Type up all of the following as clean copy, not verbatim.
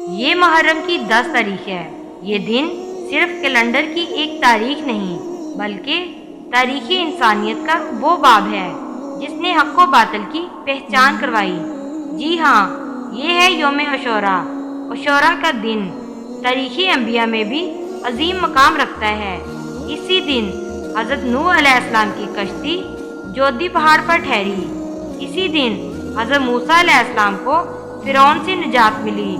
یہ محرم کی 10 تاریخ ہے۔ یہ دن صرف کیلنڈر کی ایک تاریخ نہیں بلکہ تاریخ انسانیت کا وہ باب ہے جس نے حق و باطل کی پہچان کروائی۔ جی ہاں، یہ ہے یوم عاشوراء۔ عاشوراء کا دن تاریخ انبیاء میں بھی عظیم مقام رکھتا ہے۔ اسی دن حضرت نوح علیہ السلام کی کشتی جودی پہاڑ پر ٹھہری۔ اسی دن حضرت موسیٰ علیہ السلام کو فرعون سے نجات ملی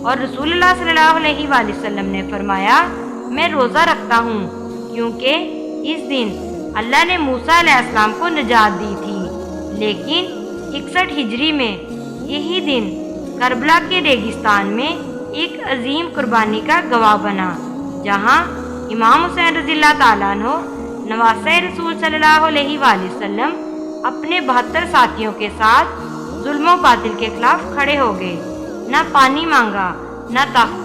اور رسول اللہ صلی اللہ علیہ وآلہ وسلم نے فرمایا، میں روزہ رکھتا ہوں کیونکہ اس دن اللہ نے موسیٰ علیہ السلام کو نجات دی تھی۔ لیکن 61 ہجری میں یہی دن کربلا کے ریگستان میں ایک عظیم قربانی کا گواہ بنا، جہاں امام حسین رضی اللہ تعالیٰ عنہ نواسۂ رسول صلی اللہ علیہ وآلہ وسلم اپنے 72 ساتھیوں کے ساتھ ظلم و باطل کے خلاف کھڑے ہو گئے۔ نہ پانی مانگا، نہ تخت،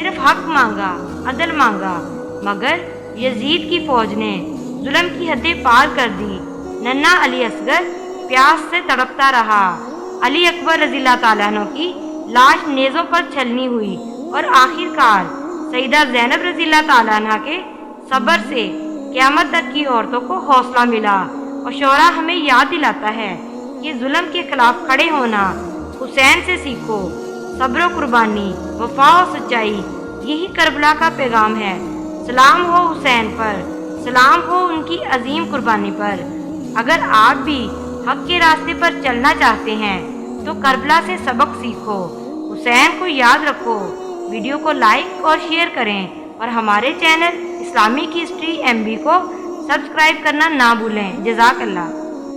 صرف حق مانگا، عدل مانگا۔ مگر یزید کی فوج نے ظلم کی حدیں پار کر دی۔ ننھا علی اصغر پیاس سے تڑپتا رہا۔ علی اکبر رضی اللہ تعالیٰ عنہ کی لاش نیزوں پر چھلنی ہوئی اور آخر کار سیدہ زینب رضی اللہ تعالیٰ عنہ کے صبر سے قیامت تک کی عورتوں کو حوصلہ ملا۔ عاشوراء ہمیں یاد دلاتا ہے کہ ظلم کے خلاف کھڑے ہونا۔ حسین سے سیکھو، صبر و قربانی، وفا و سچائی، یہی کربلا کا پیغام ہے۔ سلام ہو حسین پر، سلام ہو ان کی عظیم قربانی پر۔ اگر آپ بھی حق کے راستے پر چلنا چاہتے ہیں تو کربلا سے سبق سیکھو، حسین کو یاد رکھو۔ ویڈیو کو لائک اور شیئر کریں اور ہمارے چینل اسلامک ہسٹری MB کو سبسکرائب کرنا نہ بھولیں۔ جزاک اللہ۔